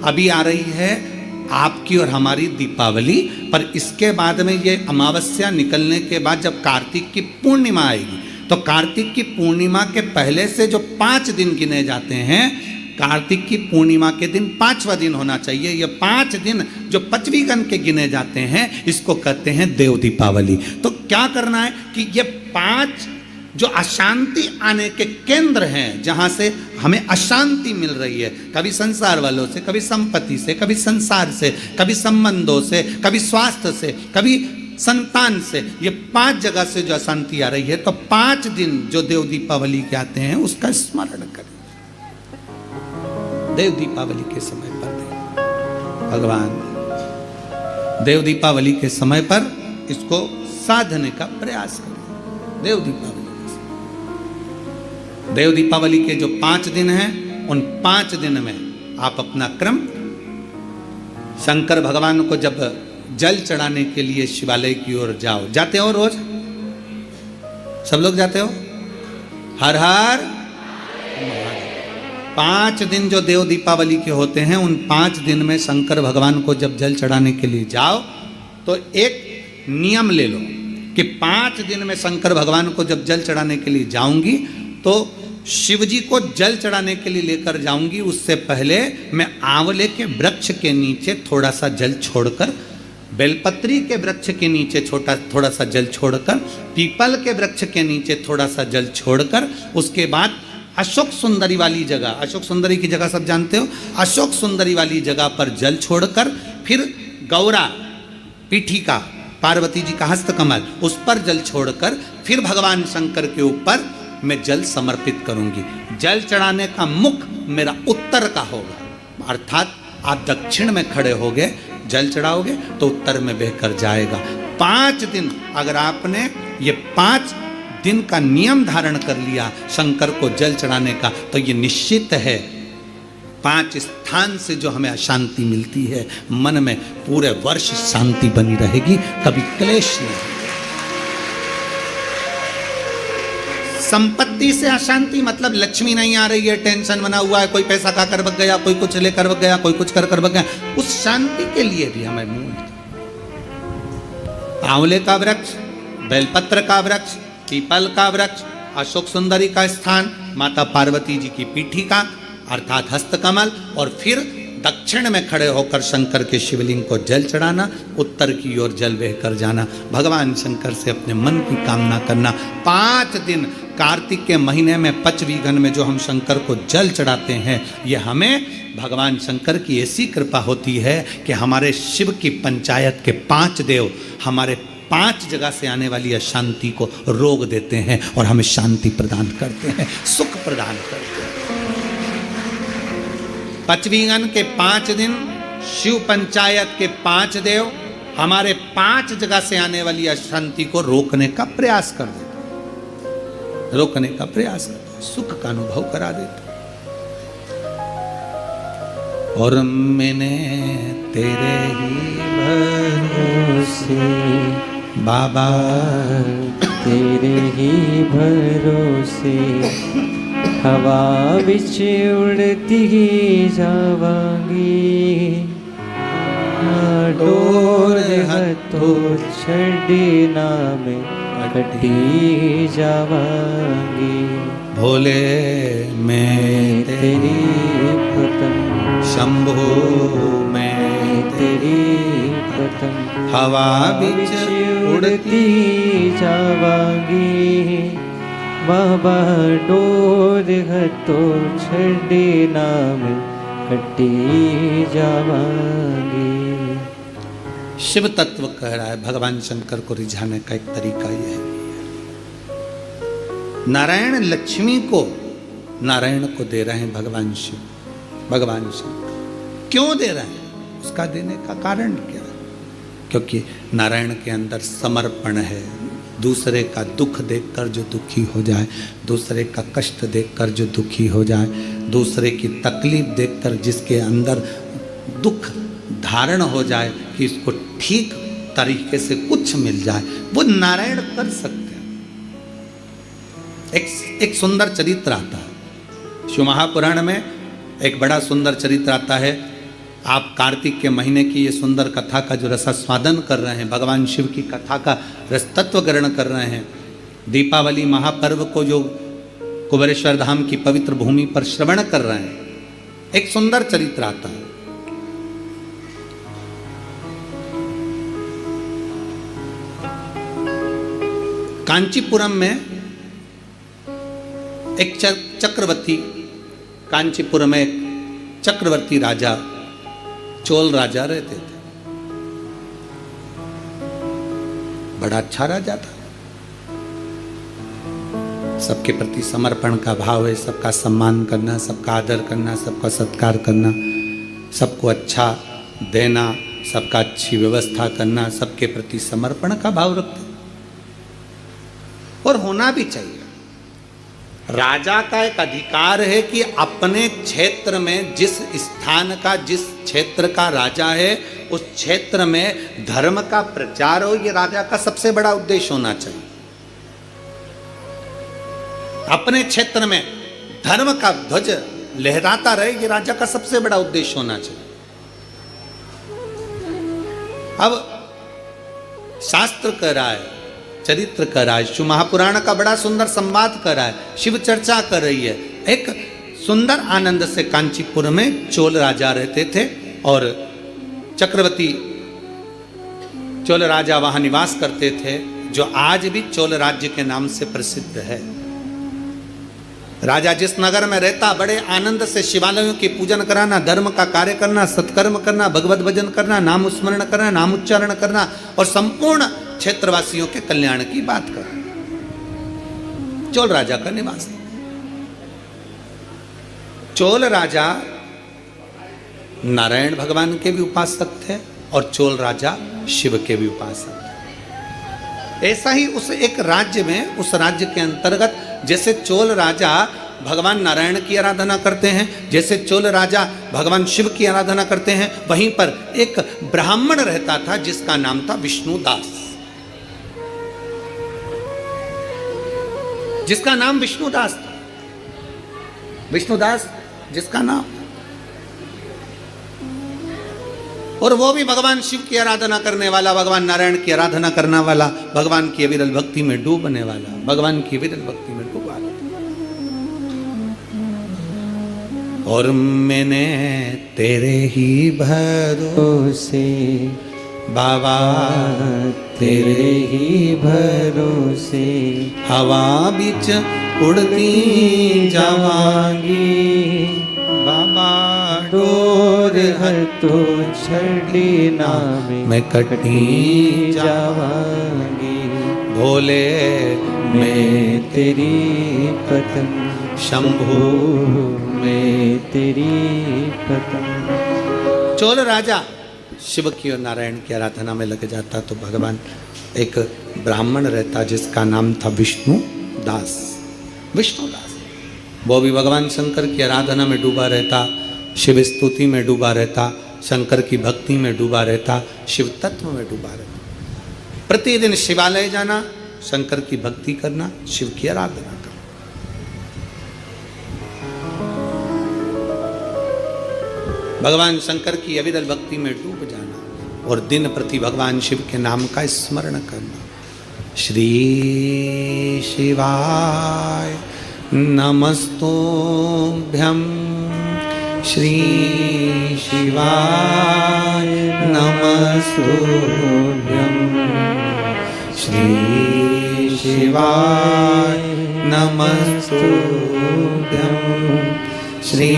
अभी आ रही है आपकी और हमारी दीपावली, पर इसके बाद में ये अमावस्या निकलने के बाद जब कार्तिक की पूर्णिमा आएगी, तो कार्तिक की पूर्णिमा के पहले से जो 5 दिन गिने जाते हैं, कार्तिक की पूर्णिमा के दिन 5वां दिन होना चाहिए। ये 5 दिन जो पचवीगन के गिने जाते हैं, इसको कहते हैं देव दीपावली। तो क्या करना है कि ये 5 जो अशांति आने के केंद्र हैं, जहाँ से हमें अशांति मिल रही है, कभी संसार वालों से, कभी संपत्ति से, कभी संसार से, कभी संबंधों से, कभी स्वास्थ्य से, कभी संतान से, ये 5 जगह से जो अशांति आ रही है, तो 5 दिन जो देव दीपावली के आते हैं उसका स्मरण करें। देव दीपावली के समय पर भगवान देव दीपावली के समय पर इसको साधने का प्रयास करें। देव दीपावली के जो 5 दिन हैं, उन 5 दिन में आप अपना क्रम, शंकर भगवान को जब जल चढ़ाने के लिए शिवालय की ओर जाओ, जाते हो रोज? सब लोग जाते हो? हर हर 5 दिन जो देव दीपावली के होते हैं, उन 5 दिन में शंकर भगवान को जब जल चढ़ाने के लिए जाओ, तो एक नियम ले लो कि 5 दिन में शंकर भगवान को जब जल चढ़ाने के लिए जाऊंगी, तो शिव जी को जल चढ़ाने के लिए लेकर जाऊंगी, उससे पहले मैं आंवले के वृक्ष के नीचे थोड़ा सा जल छोड़कर, बेलपत्री के वृक्ष के नीचे थोड़ा सा जल छोड़कर, पीपल के वृक्ष के नीचे थोड़ा सा जल छोड़कर, उसके बाद अशोक सुंदरी वाली जगह, अशोक सुंदरी की जगह सब जानते हो, अशोक सुंदरी वाली जगह पर जल छोड़कर, फिर गौरा पीठिका, पार्वती जी का हस्तकमल, उस पर जल छोड़कर, फिर भगवान शंकर के ऊपर मैं जल समर्पित करूंगी। जल चढ़ाने का मुख मेरा उत्तर का होगा, अर्थात आप दक्षिण में खड़े होगे, जल चढ़ाओगे तो उत्तर में बहकर जाएगा। 5 दिन अगर आपने ये 5 दिन का नियम धारण कर लिया शंकर को जल चढ़ाने का, तो ये निश्चित है 5 स्थान से जो हमें अशांति मिलती है, मन में पूरे वर्ष शांति बनी रहेगी, कभी क्लेश नहीं। संपत्ति से अशांति मतलब लक्ष्मी नहीं आ रही है, टेंशन बना हुआ है, कोई पैसा खा कर भग गया, कोई कुछ लेकर भग गया, कोई कुछ कर भग गया, उस शांति के लिए भी हमें मूल आंवले का वृक्ष, बेलपत्र का वृक्ष, पीपल का वृक्ष, अशोक सुंदरी का स्थान, माता पार्वती जी की पीठिका अर्थात हस्तकमल, और फिर दक्षिण में खड़े होकर शंकर के शिवलिंग को जल चढ़ाना, उत्तर की ओर जल बहकर जाना, भगवान शंकर से अपने मन की कामना करना। 5 दिन कार्तिक के महीने में पचवीगन में जो हम शंकर को जल चढ़ाते हैं, ये हमें भगवान शंकर की ऐसी कृपा होती है कि हमारे शिव की पंचायत के 5 देव हमारे 5 जगह से आने वाली अशांति को रोक देते हैं और हमें शांति प्रदान करते हैं, सुख प्रदान करते हैं। पचवीगन के 5 दिन शिव पंचायत के 5 देव हमारे 5 जगह से आने वाली अशांति को रोकने का प्रयास कर देते, रोकने का प्रयास करते, सुख का अनुभव करा देते। और मैंने तेरे ही भरोसे बाबा, तेरे ही भरोसे हवा विच उड़ती जावांगी, डोर हथों छड़ी नाम कटी जावांगी। भोले मैं तेरी प्रथम, शंभो मैं तेरी प्रथम, हवा बिच उड़ती जावांगी। बाबा डोर हथों छड़ी नाम कटी जावांगी। शिव तत्व कह रहा है, भगवान शंकर को रिझाने का एक तरीका यह है। नारायण लक्ष्मी को नारायण को दे रहे हैं भगवान शिव, भगवान शंकर क्यों दे रहे हैं, उसका देने का कारण क्या है? क्योंकि नारायण के अंदर समर्पण है। दूसरे का दुख देखकर जो दुखी हो जाए, दूसरे का कष्ट देखकर जो दुखी हो जाए, दूसरे की तकलीफ देखकर जिसके अंदर दुख धारण हो जाए कि इसको ठीक तरीके से कुछ मिल जाए, वो नारायण कर सकते हैं। एक सुंदर चरित्र आता है शिव महापुराण में, एक बड़ा सुंदर चरित्र आता है। आप कार्तिक के महीने की ये सुंदर कथा का जो रसास्वादन कर रहे हैं, भगवान शिव की कथा का रसतत्व ग्रहण कर रहे हैं, दीपावली महापर्व को जो कुबेरेश्वर धाम की पवित्र भूमि पर श्रवण कर रहे हैं, एक सुंदर चरित्र आता है। कांचीपुरम में एक चक्रवर्ती, कांचीपुरम में एक चक्रवर्ती राजा, चोल राजा रहते थे। बड़ा अच्छा राजा था, सबके प्रति समर्पण का भाव है, सबका सम्मान करना, सबका आदर करना, सबका सत्कार करना, सबको अच्छा देना, सबका अच्छी व्यवस्था करना, सबके प्रति समर्पण का भाव रखते, और होना भी चाहिए। राजा का एक अधिकार है कि अपने क्षेत्र में जिस स्थान का, जिस क्षेत्र का राजा है, उस क्षेत्र में धर्म का प्रचार हो, ये राजा का सबसे बड़ा उद्देश्य होना चाहिए। अपने क्षेत्र में धर्म का ध्वज लहराता रहे, ये राजा का सबसे बड़ा उद्देश्य होना चाहिए। अब शास्त्र कह रहा है, चरित्र कर रहा है, शिव महापुराण का बड़ा सुंदर संवाद कर रहा है, शिव चर्चा कर रही है। एक सुंदर आनंद से कांचीपुर में चोल राजा रहते थे और चक्रवर्ती चोल राजा वहां निवास करते थे, जो आज भी चोल राज्य के नाम से प्रसिद्ध है। राजा जिस नगर में रहता, बड़े आनंद से शिवालयों की पूजन कराना, धर्म का कार्य करना, सत्कर्म करना, भगवत भजन करना, नाम स्मरण करना, नाम उच्चारण करना और संपूर्ण क्षेत्रवासियों के कल्याण की बात कर। चोल राजा का निवास। चोल राजा नारायण भगवान के भी उपासक थे और चोल राजा शिव के भी उपासक थे। ऐसा ही उस एक राज्य में, उस राज्य के अंतर्गत जैसे चोल राजा भगवान नारायण की आराधना करते हैं, जैसे चोल राजा भगवान शिव की आराधना करते हैं, वहीं पर एक ब्राह्मण रहता था जिसका नाम था विष्णुदास, जिसका नाम विष्णुदास था। विष्णुदास जिसका नाम, और वो भी भगवान शिव की आराधना करने वाला, भगवान नारायण की आराधना करने वाला, भगवान की अविरल भक्ति में डूबने वाला, भगवान की अविरल भक्ति में डूबा। और मैंने तेरे ही भरोसे बाबा, तेरे ही भरोसे हवा बीच उड़ती जावांगी बाबा, डोर हर तो छड़ी नामे मैं कटी जावांगी। भोले मैं तेरी पतंग, शंभु मैं तेरी पतंग। चोल राजा शिव की और नारायण की आराधना में लग जाता तो भगवान, एक ब्राह्मण रहता जिसका नाम था विष्णुदास। विष्णुदास वो भी भगवान शंकर की आराधना में डूबा रहता, शिव स्तुति में डूबा रहता, शंकर की भक्ति में डूबा रहता, शिव तत्व में डूबा रहता। प्रतिदिन शिवालय जाना, शंकर की भक्ति करना, शिव की आराधना करना। भगवान शंकर की अविरल भक्ति में डूब जाना और दिन प्रति भगवान शिव के नाम का स्मरण करना। श्री शिवाय नमस्तुभ्यं, श्री शिवाय नमस्तुभ्यं, श्री शिवाय नमस्तुभ्यं, श्री